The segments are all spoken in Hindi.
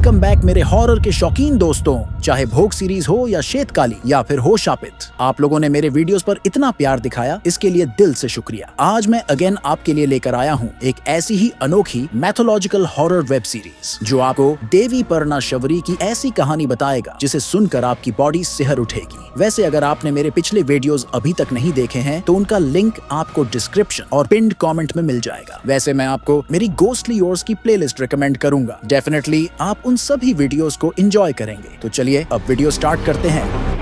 वेलकम बैक मेरे हॉरर के शौकीन दोस्तों। चाहे भोग सीरीज हो या श्वेतकाली या फिर हो शापित, आप लोगों ने मेरे वीडियोस पर इतना प्यार दिखाया, इसके लिए दिल से शुक्रिया। आज मैं अगेन आपके लिए लेकर आया हूँ एक ऐसी ही अनोखी मैथोलॉजिकल हॉरर वेब सीरीज जो आपको देवी परना शबरी की ऐसी कहानी बताएगा जिसे सुनकर आपकी बॉडी सिहर उठेगी। वैसे अगर आपने मेरे पिछले वीडियोस अभी तक नहीं देखे हैं तो उनका लिंक आपको डिस्क्रिप्शन और पिन्ड कमेंट में मिल जाएगा। वैसे मैं आपको मेरी गोस्टली योर्स की प्लेलिस्ट रिकमेंड करूंगा। डेफिनेटली आप उन सभी वीडियोस को एंजॉय करेंगे। तो चलिए अब वीडियो स्टार्ट करते हैं।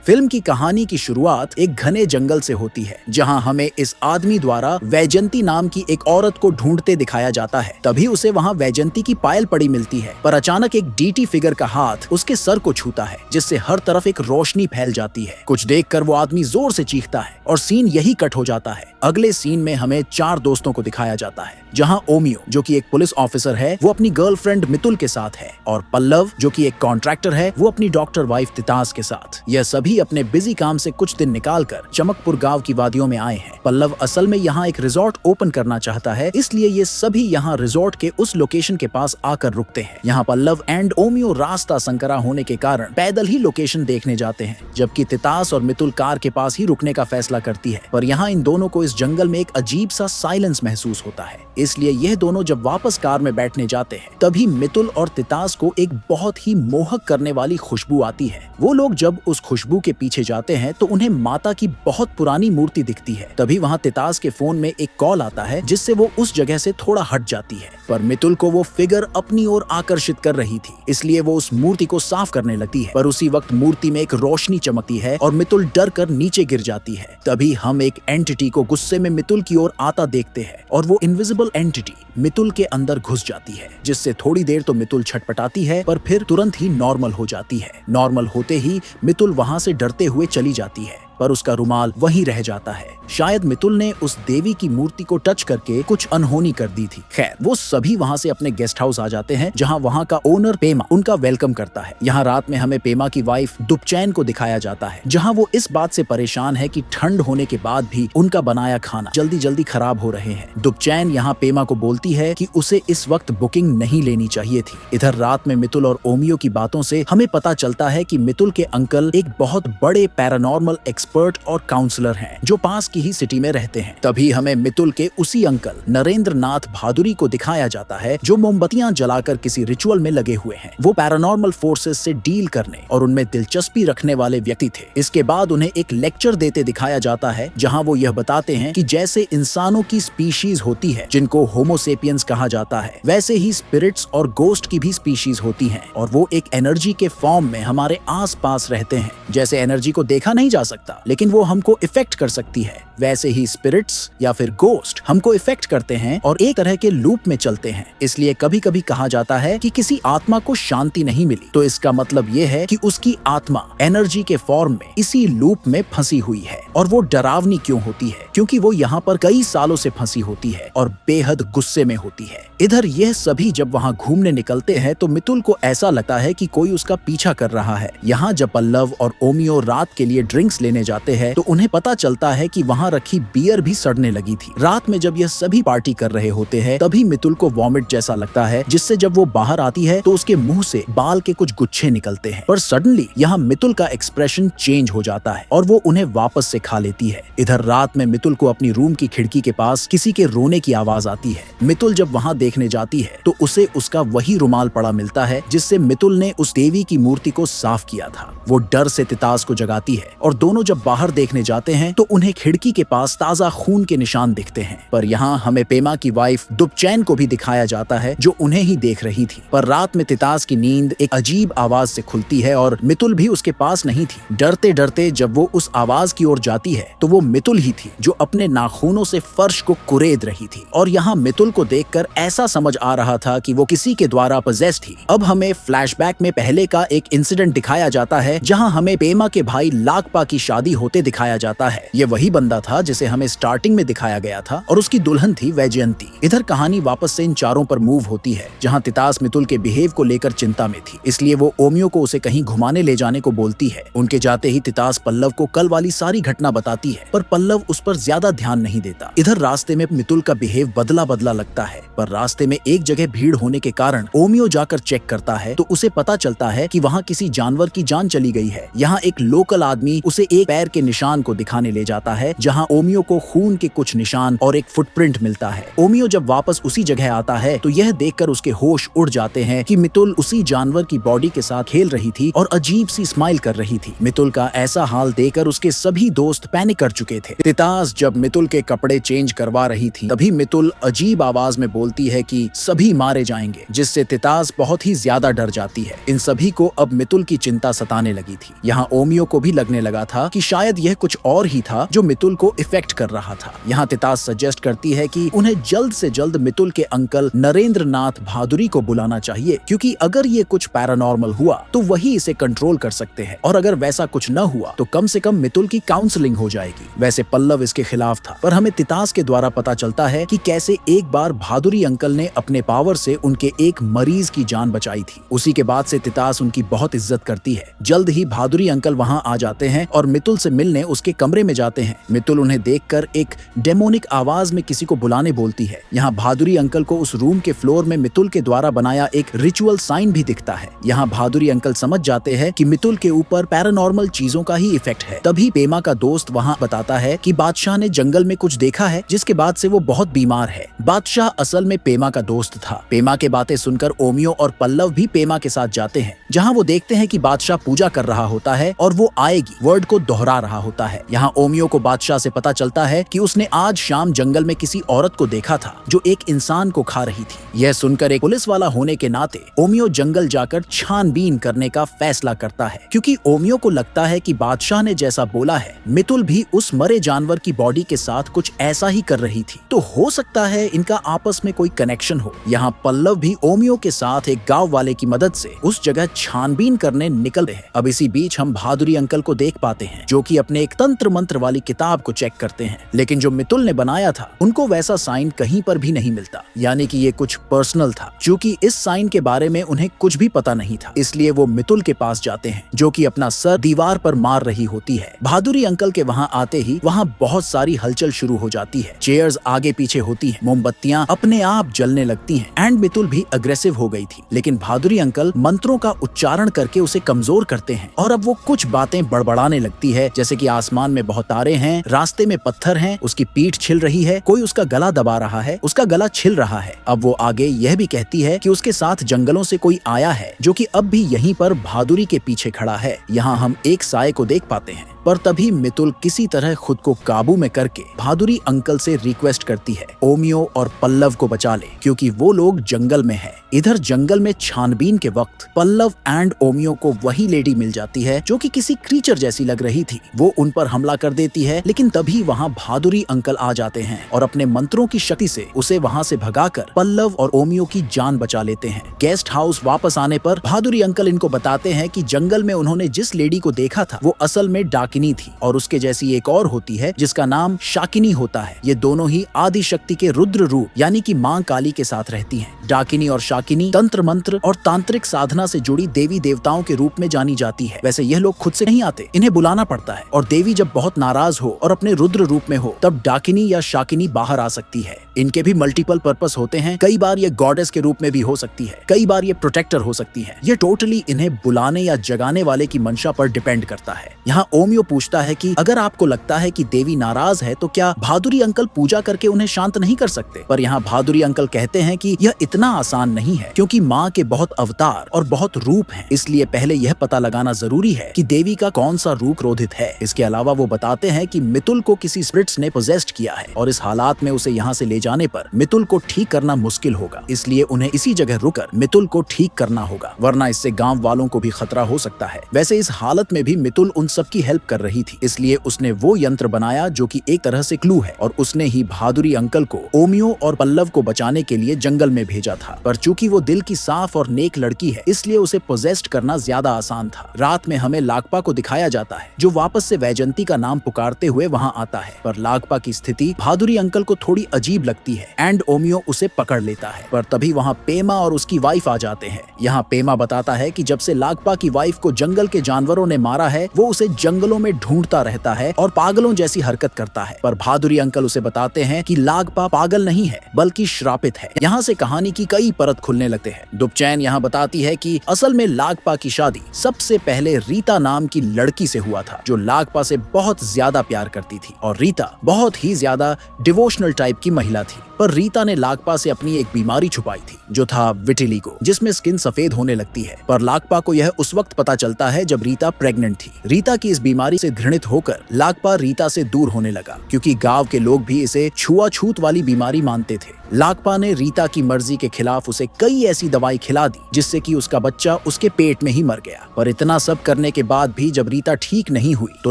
फिल्म की कहानी की शुरुआत एक घने जंगल से होती है जहां हमें इस आदमी द्वारा वैजंती नाम की एक औरत को ढूंढते दिखाया जाता है। तभी उसे वहां वैजंती की पायल पड़ी मिलती है, पर अचानक एक डीटी फिगर का हाथ उसके सर को छूता है जिससे हर तरफ एक रोशनी फैल जाती है। कुछ देखकर वो आदमी जोर से चीखता है और सीन यही कट हो जाता है। अगले सीन में हमें 4 दोस्तों को दिखाया जाता है जहां ओमियो जो कि एक पुलिस ऑफिसर है वो अपनी गर्लफ्रेंड मितुल के साथ है और पल्लव जो कि एक कॉन्ट्रैक्टर है वो अपनी डॉक्टर वाइफ तितास के साथ। यह सभी अपने बिजी काम से कुछ दिन निकालकर चमकपुर गांव की वादियों में आए हैं। पल्लव असल में यहाँ एक रिजॉर्ट ओपन करना चाहता है, इसलिए ये सभी यहाँ रिजॉर्ट के उस लोकेशन के पास आकर रुकते हैं। यहाँ पल्लव एंड ओमियो रास्ता संकरा होने के कारण पैदल ही लोकेशन देखने जाते हैं, जबकि तितास और मितुल कार के पास ही रुकने का फैसला करती है। पर यहाँ इन दोनों को इस जंगल में एक अजीब सा साइलेंस महसूस होता है, इसलिए यह दोनों जब वापस कार में बैठने जाते हैं तभी मितुल और तितास को एक बहुत ही मोहक करने वाली खुशबू आती है। वो लोग जब उस खुशबू के पीछे जाते हैं तो उन्हें माता की बहुत पुरानी मूर्ति दिखती है। तभी वहाँ तितास के फोन में एक कॉल आता है जिससे वो उस जगह से थोड़ा हट जाती है, पर मितुल को वो फिगर अपनी ओर आकर्षित कर रही थी, इसलिए वो उस मूर्ति को साफ करने लगती है। पर उसी वक्त मूर्ति में एक रोशनी चमकती है और मितुल डर कर नीचे गिर जाती है। तभी हम एक एंटिटी को गुस्से में मितुल की ओर आता देखते हैं और वो इनविजिबल एंटिटी मितुल के अंदर घुस जाती है, जिससे थोड़ी देर तो मितुल छटपटाती है पर फिर तुरंत ही नॉर्मल हो जाती है। नॉर्मल होते ही मितुल वहां से डरते हुए चली जाती है, पर उसका रुमाल वहीं रह जाता है। शायद मितुल ने उस देवी की मूर्ति को टच करके कुछ अनहोनी कर दी थी। खैर वो सभी वहां से अपने गेस्ट हाउस आ जाते हैं जहां वहां का ओनर पेमा उनका वेलकम करता है। यहाँ रात में हमें पेमा की वाइफ दुपचैन को दिखाया जाता है जहां वो इस बात से परेशान है कि ठंड होने के बाद भी उनका बनाया खाना जल्दी जल्दी खराब हो रहे हैं। दुपचैन यहाँ पेमा को बोलती है कि उसे इस वक्त बुकिंग नहीं लेनी चाहिए थी। इधर रात में मितुल और ओमियो की बातों से हमें पता चलता है कि मितुल के अंकल एक बहुत बड़े पैरानॉर्मल एक्सपर्ट और काउंसलर हैं जो पास की ही सिटी में रहते हैं। तभी हमें मितुल के उसी अंकल नरेंद्र नाथ भादुरी को दिखाया जाता है जो मोमबत्तियां जलाकर किसी रिचुअल में लगे हुए हैं। वो पैरानॉर्मल फोर्सेस से डील करने और उनमें दिलचस्पी रखने वाले व्यक्ति थे। इसके बाद उन्हें एक लेक्चर देते दिखाया जाता है जहां वो यह बताते हैं कि जैसे इंसानों की स्पीशीज होती है जिनको होमोसेपियंस कहा जाता है, वैसे ही स्पिरिट्स और गोस्ट की भी स्पीशीज होती हैं और वो एक एनर्जी के फॉर्म में हमारे आस पास रहते हैं। जैसे एनर्जी को देखा नहीं जा सकता लेकिन वो हमको इफेक्ट कर सकती है, वैसे ही स्पिरिट्स या फिर गोस्ट हमको इफेक्ट करते हैं और एक तरह के लूप में चलते हैं। इसलिए कभी कभी कहा जाता है कि किसी आत्मा को शांति नहीं मिली तो इसका मतलब ये है कि उसकी आत्मा एनर्जी के फॉर्म में इसी लूप में फंसी हुई है। और वो डरावनी क्यों होती है? क्योंकि वो यहाँ पर कई सालों से फंसी होती है और बेहद गुस्से में होती है। इधर यह सभी जब वहाँ घूमने निकलते हैं तो मितुल को ऐसा लगता है कि कोई उसका पीछा कर रहा है। यहाँ जब पल्लव और ओमियो रात के लिए ड्रिंक्स लेने जाते हैं तो उन्हें पता चलता है कि वहाँ रखी बियर भी सड़ने लगी थी। रात में जब यह सभी पार्टी कर रहे होते हैं तभी मितुल को वॉमिट जैसा लगता है, जिससे जब वो बाहर आती है तो उसके मुंह से बाल के कुछ गुच्छे निकलते हैं। पर सडनली यहाँ मितुल का एक्सप्रेशन चेंज हो जाता है और वो उन्हें वापस से खा लेती है। इधर रात में मितुल को अपनी रूम की खिड़की के पास किसी के रोने की आवाज आती है। मितुल जब वहाँ देखने जाती है तो उसे उसका वही रुमाल पड़ा मिलता है जिससे मितुल ने उस देवी की मूर्ति को साफ किया था। वो डर से तितास को जगाती है और दोनों जब बाहर देखने जाते हैं तो उन्हें खिड़की के पास ताजा खून के निशान दिखते हैं। पर यहाँ हमें पेमा की वाइफ दुपचैन को भी दिखाया जाता है जो उन्हें ही देख रही थी। पर रात में तितास की नींद एक अजीब आवाज से खुलती है और मितुल भी उसके पास नहीं थी। डरते डरते जब वो उस आवाज की ओर जाती है तो वो मितुल ही थी जो अपने नाखूनों से फर्श को कुरेद रही थी। और यहाँ मितुल को देखकर ऐसा समझ आ रहा था कि वो किसी के द्वारा पजेस्ड थी। अब हमें फ्लैशबैक में पहले का एक इंसिडेंट दिखाया जाता है जहाँ हमें पेमा के भाई लाकपा की शादी शादी होते दिखाया जाता है। ये वही बंदा था जिसे हमें स्टार्टिंग में दिखाया गया था और उसकी दुल्हन थी वैजयंती। इधर कहानी वापस से इन चारों पर मूव होती है, जहाँ तितास मितुल के बिहेव को लेकर चिंता में थी, इसलिए वो ओमियो को उसे कहीं घुमाने ले जाने को बोलती है। उनके जाते ही तितास पल्लव को कल वाली सारी घटना बताती है, पर पल्लव उस पर ज्यादा ध्यान नहीं देता। इधर रास्ते में मितुल का बिहेव बदला बदला लगता है, पर रास्ते में एक जगह भीड़ होने के कारण ओमियो जाकर चेक करता है तो उसे पता चलता है कि वहाँ किसी जानवर की जान चली गई है। यहाँ एक लोकल आदमी उसे एक पैर के निशान को दिखाने ले जाता है, जहाँ ओमियो को खून के कुछ निशान और एक फुटप्रिंट मिलता है। ओमियो जब वापस उसी जगह आता है तो यह देखकर उसके होश उड़ जाते हैं कि मितुल उसी जानवर की बॉडी के साथ खेल रही थी और अजीब सी स्माइल कर रही थी। मितुल का ऐसा हाल देखकर उसके सभी दोस्त पैनिक कर चुके थे। तितास जब मितुल के कपड़े चेंज करवा रही थी तभी मितुल अजीब आवाज में बोलती है कि सभी मारे जाएंगे, जिससे तितास बहुत ही ज्यादा डर जाती है। इन सभी को अब मितुल की चिंता सताने लगी थी। यहाँ ओमियो को भी लगने लगा था कि शायद यह कुछ और ही था जो मितुल को इफेक्ट कर रहा था। यहाँ तितास सजेस्ट करती है कि उन्हें जल्द से जल्द मितुल के अंकल नरेंद्र नाथ भादुरी को बुलाना चाहिए, क्योंकि अगर ये कुछ पैरानॉर्मल हुआ तो वही इसे कंट्रोल कर सकते हैं, और अगर वैसा कुछ न हुआ तो कम से कम मितुल की काउंसलिंग हो जाएगी। वैसे पल्लव इसके खिलाफ था, पर हमें तितास के द्वारा पता चलता है कि कैसे एक बार भादुरी अंकल ने अपने पावर से उनके एक मरीज की जान बचाई थी। उसी के बाद से तितास उनकी बहुत इज्जत करती है। जल्द ही भादुरी अंकल वहां आ जाते हैं और मितुल से मिलने उसके कमरे में जाते हैं। मितुल उन्हें देखकर एक डेमोनिक आवाज में किसी को बुलाने बोलती है। यहाँ भादुरी अंकल को उस रूम के फ्लोर में मितुल के द्वारा बनाया एक रिचुअल साइन भी दिखता है। यहाँ भादुरी अंकल समझ जाते हैं कि मितुल के ऊपर पैरानॉर्मल चीजों का ही इफेक्ट है। तभी पेमा का दोस्त वहाँ बताता है कि बादशाह ने जंगल में कुछ देखा है, जिसके बाद से वो बहुत बीमार है। बादशाह असल में पेमा का दोस्त था। पेमा के बातें सुनकर ओमियो और पल्लव भी पेमा के साथ जाते हैं, जहाँ वो देखते हैं कि बादशाह पूजा कर रहा होता है और वो आएगी वर्ड को दोहरा रहा होता है। यहाँ ओमियो को बादशाह से पता चलता है कि उसने आज शाम जंगल में किसी औरत को देखा था जो एक इंसान को खा रही थी। यह सुनकर एक पुलिस वाला होने के नाते ओमियो जंगल जाकर छानबीन करने का फैसला करता है, क्योंकि ओमियो को लगता है कि बादशाह ने जैसा बोला है मितुल भी उस मरे जानवर की बॉडी के साथ कुछ ऐसा ही कर रही थी, तो हो सकता है इनका आपस में कोई कनेक्शन हो। यहाँ पल्लव भी ओमियो के साथ एक गांव वाले की मदद से उस जगह छानबीन करने निकलते हैं। अब इसी बीच हम भादुरी अंकल को देख पाते हैं, जो कि अपने एक तंत्र मंत्र वाली किताब को चेक करते हैं, लेकिन जो मितुल ने बनाया था उनको वैसा साइन कहीं पर भी नहीं मिलता, यानी कि ये कुछ पर्सनल था। चूंकि इस साइन के बारे में उन्हें कुछ भी पता नहीं था, इसलिए वो मितुल के पास जाते हैं, जो कि अपना सर दीवार पर मार रही होती है। भादुरी अंकल के वहाँ आते ही वहाँ बहुत सारी हलचल शुरू हो जाती है। चेयर्स आगे पीछे होती हैं, मोमबत्तियां अपने आप जलने लगती हैं एंड मितुल भी अग्रेसिव हो गई थी, लेकिन भादुरी अंकल मंत्रों का उच्चारण करके उसे कमजोर करते हैं और अब वो कुछ बातें बड़बड़ाने लगती है, जैसे कि आसमान में बहुत तारे हैं, रास्ते में पत्थर हैं, उसकी पीठ छिल रही है, कोई उसका गला दबा रहा है, उसका गला छिल रहा है। अब वो आगे यह भी कहती है कि उसके साथ जंगलों से कोई आया है, जो कि अब भी यहीं पर भादुरी के पीछे खड़ा है। यहाँ हम एक साये को देख पाते हैं, पर तभी मितुल किसी तरह खुद को काबू में करके भादुरी अंकल से रिक्वेस्ट करती है ओमियो और पल्लव को बचा ले, क्योंकि वो लोग जंगल में हैं। इधर जंगल में छानबीन के वक्त पल्लव एंड ओमियो को वही लेडी मिल जाती है जो कि किसी क्रीचर जैसी लग रही थी। वो उन पर हमला कर देती है, लेकिन तभी वहाँ भादुरी अंकल आ जाते हैं और अपने मंत्रों की शक्ति से उसे वहाँ से भगाकर पल्लव और ओमियो की जान बचा लेते हैं। गेस्ट हाउस वापस आने पर भादुरी अंकल इनको बताते हैं कि जंगल में उन्होंने जिस लेडी को देखा था वो असल में डाकिनी थी, और उसके जैसी एक और होती है जिसका नाम शाकिनी होता है। ये दोनों ही आदि शक्ति के रुद्र रूप यानी कि मां काली के साथ रहती हैं। डाकिनी और शाकिनी तंत्र मंत्र और तांत्रिक साधना से जुड़ी देवी देवताओं के रूप में जानी जाती है। वैसे यह लोग खुद से नहीं आते, इन्हें बुलाना पड़ता है, और देवी जब बहुत नाराज हो और अपने रुद्र रूप में हो तब डाकिनी या शाकिनी बाहर आ सकती है। इनके भी मल्टीपल पर्पस होते हैं, कई बार ये गॉडेस के रूप में भी हो सकती है, कई बार ये प्रोटेक्टर हो सकती है। ये टोटली इन्हें बुलाने या जगाने वाले की मंशा पर डिपेंड करता है। यहाँ ओमियो पूछता है कि अगर आपको लगता है कि देवी नाराज है तो क्या भादुरी अंकल पूजा करके उन्हें शांत नहीं कर सकते? पर यहाँ भादुरी अंकल कहते हैं कि यह इतना आसान नहीं है, क्योंकि माँ के बहुत अवतार और बहुत रूप हैं, इसलिए पहले यह पता लगाना जरूरी है कि देवी का कौन सा रूप क्रोधित है। इसके अलावा वो बताते हैं कि मितुल को किसी स्पिरिट्स ने पोजेस्ड किया है, और इस हालात में उसे यहाँ से ले जाने पर मितुल को ठीक करना मुश्किल होगा, इसलिए उन्हें इसी जगह रुकर मितुल को ठीक करना होगा, वरना इससे गाँव वालों को भी खतरा हो सकता है। वैसे इस हालत में भी मितुल उन सबकी हेल्प कर रही थी, इसलिए उसने वो यंत्र बनाया जो कि एक तरह से क्लू है, और उसने ही भादुरी अंकल को ओमियो और पल्लव को बचाने के लिए जंगल में भेजा था। पर चूंकि वो दिल की साफ और नेक लड़की है, इसलिए उसे पोजेस्ड करना ज्यादा आसान था। रात में हमें लागपा को दिखाया जाता है, जो वापस से वैजयंती का नाम पुकारते हुए वहां आता है। पर लागपा की स्थिति भादुरी अंकल को थोड़ी अजीब लगती है एंड ओमियो उसे पकड़ लेता है। पर तभी वहां पेमा और उसकी वाइफ आ जाते हैं। यहाँ पेमा बताता है कि जब से लागपा की वाइफ को जंगल के जानवरों ने मारा है, वो उसे जंगलों में ढूंढता रहता है और पागलों जैसी हरकत करता है। पर भादुरी अंकल उसे बताते हैं कि लागपा पागल नहीं है, बल्कि श्रापित है। यहाँ से कहानी की कई परत खुलने लगते हैं। दुपचैन यहाँ बताती है कि असल में लागपा की शादी सबसे पहले रीता नाम की लड़की से हुआ था, जो लागपा से बहुत ज्यादा प्यार करती थी, और रीता बहुत ही ज्यादा डिवोशनल टाइप की महिला थी। पर रीता ने लागपा से अपनी एक बीमारी छुपाई थी, जो था विटिलिगो, जिसमें स्किन सफेद होने लगती है। पर लागपा को यह उस वक्त पता चलता है जब रीता प्रेग्नेंट थी। रीता की इस बीमारी से घृणित होकर लागपा रीता से दूर होने लगा, क्योंकि गांव के लोग भी इसे छुआछूत वाली बीमारी मानते थे। लागपा ने रीता की मर्जी के खिलाफ उसे कई ऐसी दवाई खिला दी, जिससे कि उसका बच्चा उसके पेट में ही मर गया। पर इतना सब करने के बाद भी जब रीता ठीक नहीं हुई, तो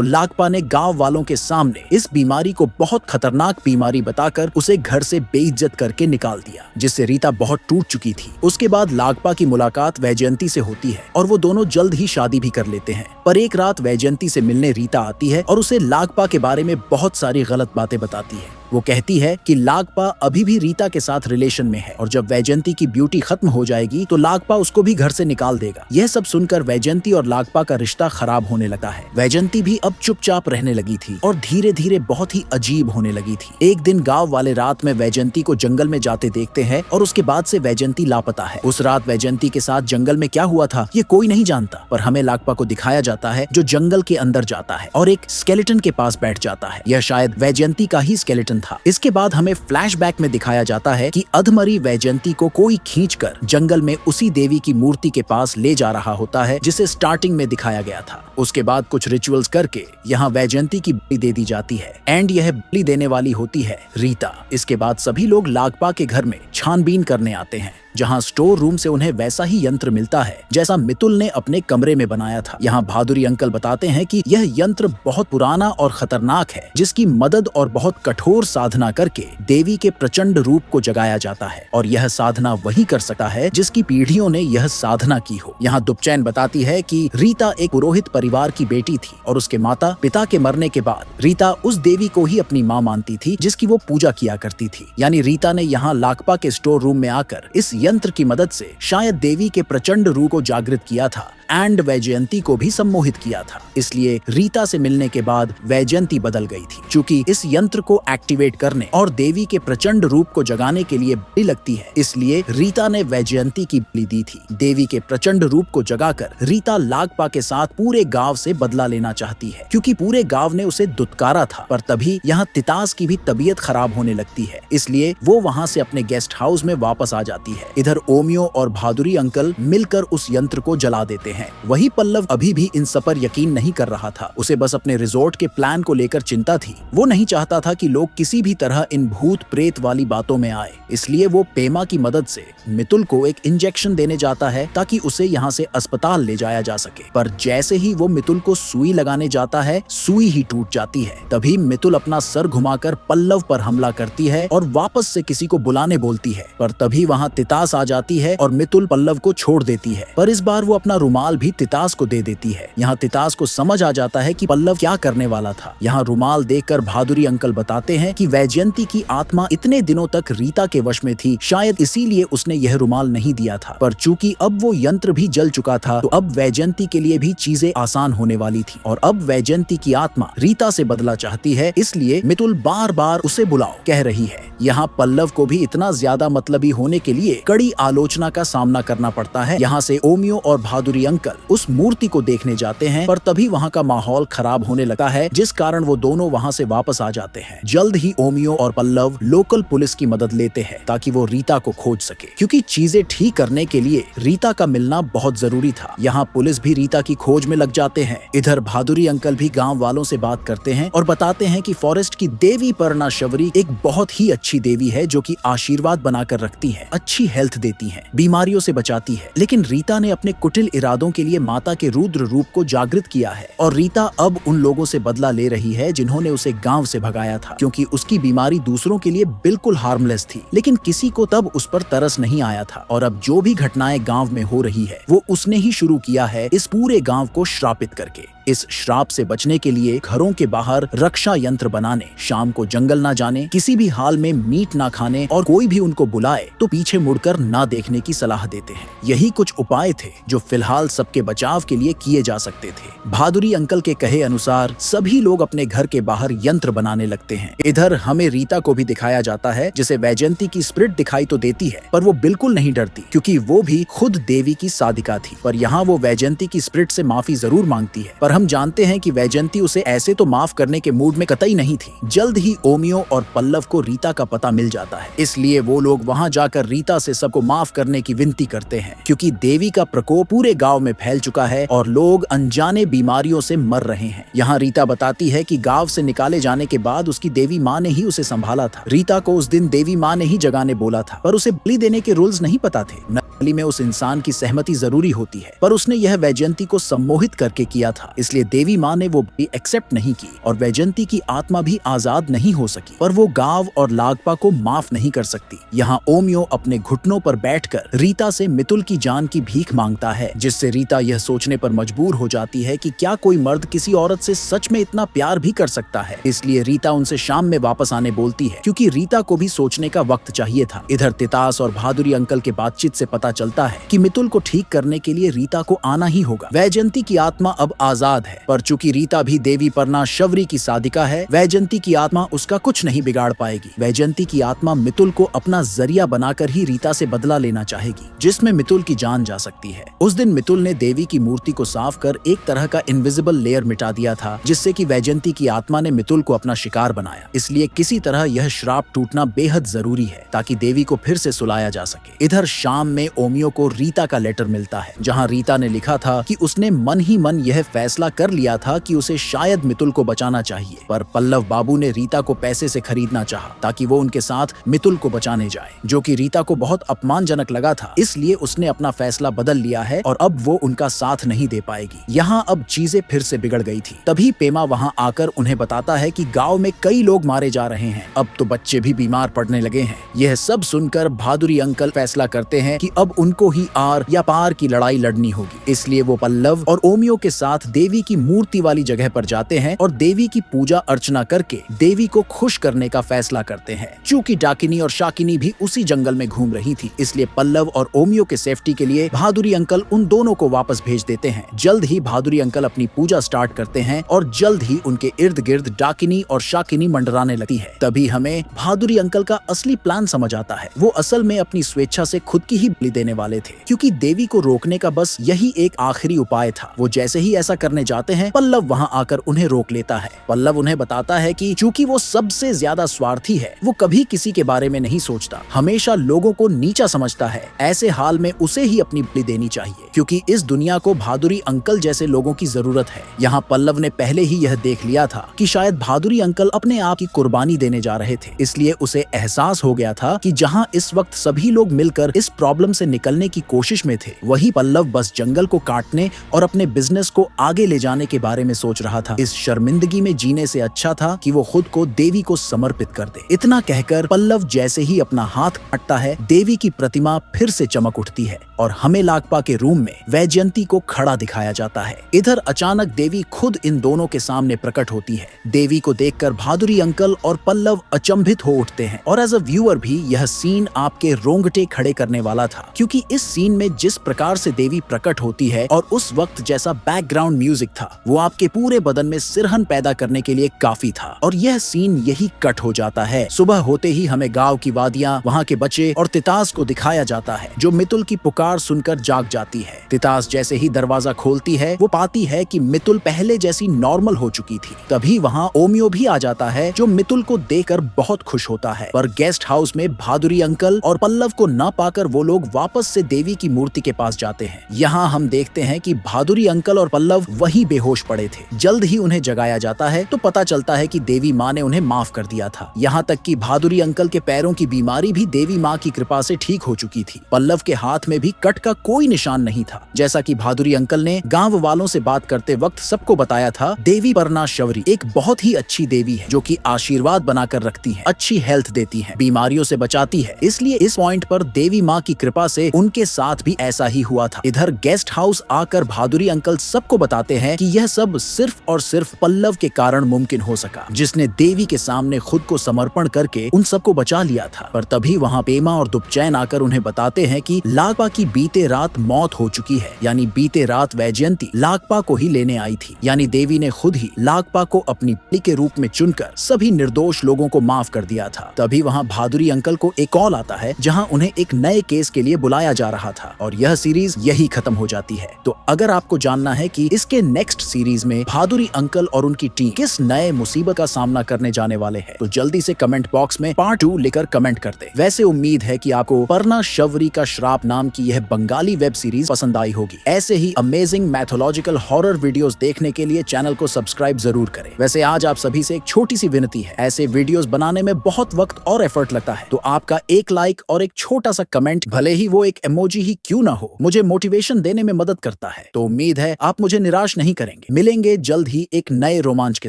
लागपा ने गांव वालों के सामने इस बीमारी को बहुत खतरनाक बीमारी बताकर उसे घर से बेइज्जत करके निकाल दिया, जिससे रीता बहुत टूट चुकी थी। उसके बाद लागपा की मुलाकात वैजयंती से होती है और वो दोनों जल्द ही शादी भी कर लेते हैं। पर एक रात वैजयंती से मिलने रीता आती है और उसे लागपा के बारे में बहुत सारी गलत बातें बताती है। वो कहती है कि लागपा अभी भी रीता के साथ रिलेशन में है, और जब वैजयंती की ब्यूटी खत्म हो जाएगी तो लागपा उसको भी घर से निकाल देगा। यह सब सुनकर वैजयंती और लागपा का रिश्ता खराब होने लगा है। वैजयंती भी अब चुपचाप रहने लगी थी और धीरे धीरे बहुत ही अजीब होने लगी थी। एक दिन गांव वाले रात में वैजयंती को जंगल में जाते देखते हैं, और उसके बाद से वैजयंती लापता है। उस रात वैजयंती के साथ जंगल में क्या हुआ था ये कोई नहीं जानता, पर हमें लागपा को दिखाया जाता है, जो जंगल के अंदर जाता है और एक स्केलेटन के पास बैठ जाता है। यह शायद वैजयंती का ही स्केलेटन था। इसके बाद हमें फ्लैशबैक में दिखाया जाता है कि अधमरी वैजयंती को कोई खींचकर जंगल में उसी देवी की मूर्ति के पास ले जा रहा होता है, जिसे स्टार्टिंग में दिखाया गया था। उसके बाद कुछ रिचुअल्स करके यहाँ वैजयंती की बलि दे दी जाती है, एंड यह बलि देने वाली होती है रीता। इसके बाद सभी लोग लागपा के घर में छानबीन करने आते हैं, जहां स्टोर रूम से उन्हें वैसा ही यंत्र मिलता है जैसा मितुल ने अपने कमरे में बनाया था। यहाँ भादुरी अंकल बताते हैं कि यह यंत्र बहुत पुराना और खतरनाक है, जिसकी मदद और बहुत कठोर साधना करके देवी के प्रचंड रूप को जगाया जाता है, और यह साधना वही कर सकता है जिसकी पीढ़ियों ने यह साधना की हो। यहाँ दुपचैन बताती है कि रीता एक पुरोहित परिवार की बेटी थी, और उसके माता पिता के मरने के बाद रीता उस देवी को ही अपनी माँ मानती थी, जिसकी वो पूजा किया करती थी। यानी रीता ने यहाँ लागपा के स्टोर रूम में आकर इस यंत्र की मदद से शायद देवी के प्रचंड रूप को जागृत किया था एंड वैजयंती को भी सम्मोहित किया था। इसलिए रीता से मिलने के बाद वैजयंती बदल गई थी। चूंकि इस यंत्र को एक्टिवेट करने और देवी के प्रचंड रूप को जगाने के लिए बलि लगती है, इसलिए रीता ने वैजयंती की बलि दी थी। देवी के प्रचंड रूप को जगाकर रीता लागपा के साथ पूरे गांव से बदला लेना चाहती है, क्योंकि पूरे गांव ने उसे दुत्कारा था। पर तभी यहाँ तितास की भी तबीयत खराब होने लगती है, इसलिए वो वहाँ से अपने गेस्ट हाउस में वापस आ जाती है। इधर ओमियो और भादुरी अंकल मिलकर उस यंत्र को जला देते हैं। वही पल्लव अभी भी इन सब पर यकीन नहीं कर रहा था। उसे बस अपने रिजॉर्ट के प्लान को लेकर चिंता थी। वो नहीं चाहता था कि लोग किसी भी तरह इन भूत प्रेत वाली बातों में आए, इसलिए वो पेमा की मदद से मितुल को एक इंजेक्शन देने जाता है ताकि उसे यहाँ से अस्पताल ले जाया जा सके। पर जैसे ही वो मितुल को सुई लगाने जाता है, सुई ही टूट जाती है। तभी मितुल अपना सर घुमाकर पल्लव पर हमला करती है और वापस से किसी को बुलाने बोलती है। पर तभी वहाँ तितास आ जाती है और मितुल पल्लव को छोड़ देती है। पर इस बार वो अपना रुमाल भी तितास को दे देती है। यहाँ तितास को समझ आ जाता है कि पल्लव क्या करने वाला था। यहाँ रुमाल देखकर भादुरी अंकल बताते हैं कि वैजयंती की आत्मा इतने दिनों तक रीता के वश में थी, शायद इसीलिए उसने यह रुमाल नहीं दिया था। पर चूंकि अब वो यंत्र भी जल चुका था, तो अब वैजयंती के लिए भी चीजें आसान होने वाली थी, और अब वैजयंती की आत्मा रीता से बदला चाहती है। इसलिए मितुल बार बार उसे बुलाओ कह रही है। यहाँ पल्लव को भी इतना ज्यादा मतलबी होने के लिए कड़ी आलोचना का सामना करना पड़ता है। यहाँ से ओमियो और भादुरी अंकल उस मूर्ति को देखने जाते हैं, पर तभी वहाँ का माहौल खराब होने लगा है, जिस कारण वो दोनों वहाँ से वापस आ जाते हैं। जल्द ही ओमियो और पल्लव लोकल पुलिस की मदद लेते हैं ताकि वो रीता को खोज सके, क्योंकि चीजें ठीक करने के लिए रीता का मिलना बहुत जरूरी था। यहाँ पुलिस भी रीता की खोज में लग जाते हैं। इधर भादुरी अंकल भी गाँव वालों से बात करते हैं और बताते हैं कि फॉरेस्ट की देवी पर्णा शबरी एक बहुत ही अच्छी देवी है, जो कि आशीर्वाद बनाकर रखती है, अच्छी हेल्थ देती है, बीमारियों से बचाती है। लेकिन रीता ने अपने कुटिल इरादों यादों के लिए माता के रुद्र रूप को जागृत किया है और रीता अब उन लोगों से बदला ले रही है जिन्होंने उसे गांव से भगाया था, क्योंकि उसकी बीमारी दूसरों के लिए बिल्कुल हार्मलेस थी, लेकिन किसी को तब उस पर तरस नहीं आया था। और अब जो भी घटनाएं गांव में हो रही है वो उसने ही शुरू किया है, इस पूरे गांव को श्रापित करके। इस श्राप से बचने के लिए घरों के बाहर रक्षा यंत्र बनाने, शाम को जंगल ना जाने, किसी भी हाल में मीट ना खाने और कोई भी उनको बुलाए तो पीछे मुड़कर ना देखने की सलाह देते हैं। यही कुछ उपाय थे जो फिलहाल सबके बचाव के लिए किए जा सकते थे। भादुरी अंकल के कहे अनुसार सभी लोग अपने घर के बाहर यंत्र बनाने लगते हैं। इधर हमें रीता को भी दिखाया जाता है, जिसे वैजयंती की स्पिरिट दिखाई तो देती है पर वो बिल्कुल नहीं डरती, क्योंकि वो भी खुद देवी की साधिका थी। पर यहाँ वो वैजयंती की स्पिरिट से माफी जरूर मांगती है, पर हम जानते हैं कि वैजयंती उसे ऐसे तो माफ करने के मूड में कतई नहीं थी। जल्द ही ओमियो और पल्लव को रीता का पता मिल जाता है, इसलिए वो लोग वहां जाकर रीता से सबको माफ करने की विनती करते हैं, क्योंकि देवी का प्रकोप पूरे गांव में फैल चुका है और लोग अनजाने बीमारियों से मर रहे हैं। यहाँ रीता बताती है कि गांव से निकाले जाने के बाद उसकी देवी माँ ने ही उसे संभाला था। रीता को उस दिन देवी माँ ने ही जगाने बोला था, पर उसे बलि देने के रूल्स नहीं पता थे। बलि में उस इंसान की सहमति जरूरी होती है, पर उसने यह वैजयंती को सम्मोहित करके किया था, इसलिए देवी माँ ने वो भी एक्सेप्ट नहीं की और वैजयंती की आत्मा भी आजाद नहीं हो सकी। पर वो गांव और लागपा को माफ नहीं कर सकती। यहाँ ओमियो अपने घुटनों पर बैठकर रीता से मितुल की जान की भीख मांगता है, जिससे रीता यह सोचने पर मजबूर हो जाती है कि क्या कोई मर्द किसी औरत से सच में इतना प्यार भी कर सकता है। इसलिए रीता उनसे शाम में वापस आने बोलती है, क्योंकि रीता को भी सोचने का वक्त चाहिए था। इधर तितास और भादुरी अंकल के बातचीत से पता चलता है कि मितुल को ठीक करने के लिए रीता को आना ही होगा। वैजयंती की आत्मा अब आजाद है, पर चूंकि रीता भी देवी परना शबरी की साधिका है, वैजयंती की आत्मा उसका कुछ नहीं बिगाड़ पाएगी। वैजयंती की आत्मा मितुल को अपना जरिया बनाकर ही रीता से बदला लेना चाहेगी, जिसमें मितुल की जान जा सकती है। उस दिन मितुल ने देवी की मूर्ति को साफ कर एक तरह का इनविजिबल लेयर मिटा दिया था, जिससे कि वैजयंती की आत्मा ने मितुल को अपना शिकार बनाया। इसलिए किसी तरह यह श्राप टूटना बेहद जरूरी है, ताकि देवी को फिर से सुलाया जा सके। इधर शाम में ओमियो को रीता का लेटर मिलता है, जहाँ रीता ने लिखा था कि उसने मन ही मन यह फैसला कर लिया था कि उसे शायद मितुल को बचाना चाहिए, पर पल्लव बाबू ने रीता को पैसे से खरीदना चाहा ताकि वो उनके साथ मितुल को बचाने जाए, जो कि रीता को बहुत अपमानजनक लगा था। इसलिए उसने अपना फैसला बदल लिया है और अब वो उनका साथ नहीं दे पाएगी। यहाँ अब चीजें फिर से बिगड़ गई थी। तभी पेमा वहाँ आकर उन्हें बताता है कि गाँव में कई लोग मारे जा रहे हैं, अब तो बच्चे भी बीमार पड़ने लगे हैं। यह सब सुनकर भादुरी अंकल फैसला करते हैं कि अब उनको ही आर या पार की लड़ाई लड़नी होगी। इसलिए वो पल्लव और ओमियो के साथ देवी की मूर्ति वाली जगह पर जाते हैं और देवी की पूजा अर्चना करके देवी को खुश करने का फैसला करते हैं। चूंकि डाकिनी और शाकिनी भी उसी जंगल में घूम रही थी, इसलिए पल्लव और ओमियो के सेफ्टी के लिए भादुरी अंकल उन दोनों को वापस भेज देते हैं। जल्द ही भादुरी अंकल अपनी पूजा स्टार्ट करते हैं और जल्द ही उनके इर्द गिर्द डाकिनी और शाकिनी मंडराने लगती है। तभी हमें भादुरी अंकल का असली प्लान समझ आता है। वो असल में अपनी स्वेच्छा से खुद की ही बलि देने वाले थे, क्योंकि देवी को रोकने का बस यही एक आखिरी उपाय था। वो जैसे ही ऐसा करने जाते हैं, पल्लव वहाँ आकर उन्हें रोक लेता है। पल्लव उन्हें बताता है कि चूंकि वो सबसे ज्यादा स्वार्थी है, वो कभी किसी के बारे में नहीं सोचता, हमेशा लोगों को नीचा समझता है। ऐसे हाल में उसे ही अपनी बलि देनी चाहिए, क्योंकि इस दुनिया को भादुरी अंकल जैसे लोगों की जरूरत है। यहाँ पल्लव ने पहले ही यह देख लिया था कि शायद भादुरी अंकल अपने आप की कुर्बानी देने जा रहे थे, इसलिए उसे एहसास हो गया था कि जहाँ इस वक्त सभी लोग मिलकर इस प्रॉब्लम से निकलने की कोशिश में थे, वही पल्लव बस जंगल को काटने और अपने बिजनेस को आगे ले जाने के बारे में सोच रहा था। इस शर्मिंदगी में जीने से अच्छा था कि वो खुद को देवी को समर्पित कर दे। इतना कहकर पल्लव जैसे ही अपना हाथ काटता है, देवी की प्रतिमा फिर से चमक उठती है और हमें लागपा के रूम में वैजयंती को खड़ा दिखाया जाता है। इधर अचानक देवी खुद इन दोनों के सामने प्रकट होती है। देवी को देखकर भादुरी अंकल और पल्लव अचंभित हो उठते हैं और एज अ व्यूअर भी यह सीन आपके रोंगटे खड़े करने वाला था, क्योंकि इस सीन में जिस प्रकार से देवी प्रकट होती है और उस वक्त जैसा बैकग्राउंड म्यूजिक था, वो आपके पूरे बदन में सिरहन पैदा करने के लिए काफी था। और यह सीन यही कट हो जाता है। सुबह होते ही हमें गांव की वादियां, वहां के बच्चे और तितास को दिखाया जाता है, जो मितुल की पुकार सुनकर जाग जाती है। तितास जैसे ही दरवाजा खोलती है, वो पाती है कि मितुल पहले जैसी नॉर्मल हो चुकी थी। तभी वहाँ ओमियो भी आ जाता है, जो मितुल को देखकर बहुत खुश होता है। पर गेस्ट हाउस में भादुरी अंकल और पल्लव को न पाकर वो लोग वापस से देवी की मूर्ति के पास जाते हैं। यहाँ हम देखते हैं कि भादुरी अंकल और पल्लव वहीं बेहोश पड़े थे। जल्द ही उन्हें जगाया जाता है तो पता चलता है कि देवी माँ ने उन्हें माफ कर दिया था। यहाँ तक कि भादुरी अंकल के पैरों की बीमारी भी देवी माँ की कृपा से ठीक हो चुकी थी। पल्लव के हाथ में भी कट का कोई निशान नहीं था। जैसा कि भादुरी अंकल ने गांव वालों से बात करते वक्त सबको बताया था, देवी परनाशवरी एक बहुत ही अच्छी देवी है जो कि आशीर्वाद बनाकर रखती है, अच्छी हेल्थ देती है, बीमारियों से बचाती है। इसलिए इस पॉइंट पर देवी माँ की कृपा से उनके साथ भी ऐसा ही हुआ था। इधर गेस्ट हाउस आकर भादुरी अंकल सबको बताते हैं कि यह सब सिर्फ और सिर्फ पल्लव के कारण मुमकिन हो सका, जिसने देवी के सामने खुद को समर्पण करके उन सबको बचा लिया था। पर तभी वहाँ पेमा और दुपचैन आकर उन्हें बताते हैं कि लागपा की बीते रात मौत हो चुकी है। यानी बीते रात वैजयंती लागपा को ही लेने आई थी। यानी देवी ने खुद ही लागपा को अपनी पत्नी के रूप में चुनकर सभी निर्दोष लोगों को माफ कर दिया था। तभी वहाँ भादुरी अंकल को एक कॉल आता है जहाँ उन्हें एक नए केस के लिए बुलाया जा रहा था और यह सीरीज यही खत्म हो जाती है। तो अगर आपको जानना है कि इसके नेक्स्ट सीरीज में भादुरी अंकल और उनकी टीम किस नए मुसीबत का सामना करने जाने वाले हैं, तो जल्दी से कमेंट बॉक्स में पार्ट 2 लिखकर कमेंट कर दे। वैसे उम्मीद है कि आपको परनाशवरी का श्राप नाम की यह बंगाली वेब सीरीज पसंद आई होगी। ऐसे ही अमेजिंग मैथोलॉजिकल हॉरर वीडियोस देखने के लिए चैनल को सब्सक्राइब जरूर करें। वैसे आज आप सभी से एक छोटी सी विनती है, ऐसे वीडियोस बनाने में बहुत वक्त और एफर्ट लगता है, तो आपका एक लाइक और एक छोटा सा कमेंट, भले ही वो एक इमोजी ही क्यों ना हो, मुझे मोटिवेशन देने में मदद करता है। तो उम्मीद है आप मुझे निराश नहीं करेंगे। मिलेंगे जल्द ही एक नए रोमांच के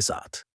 साथ।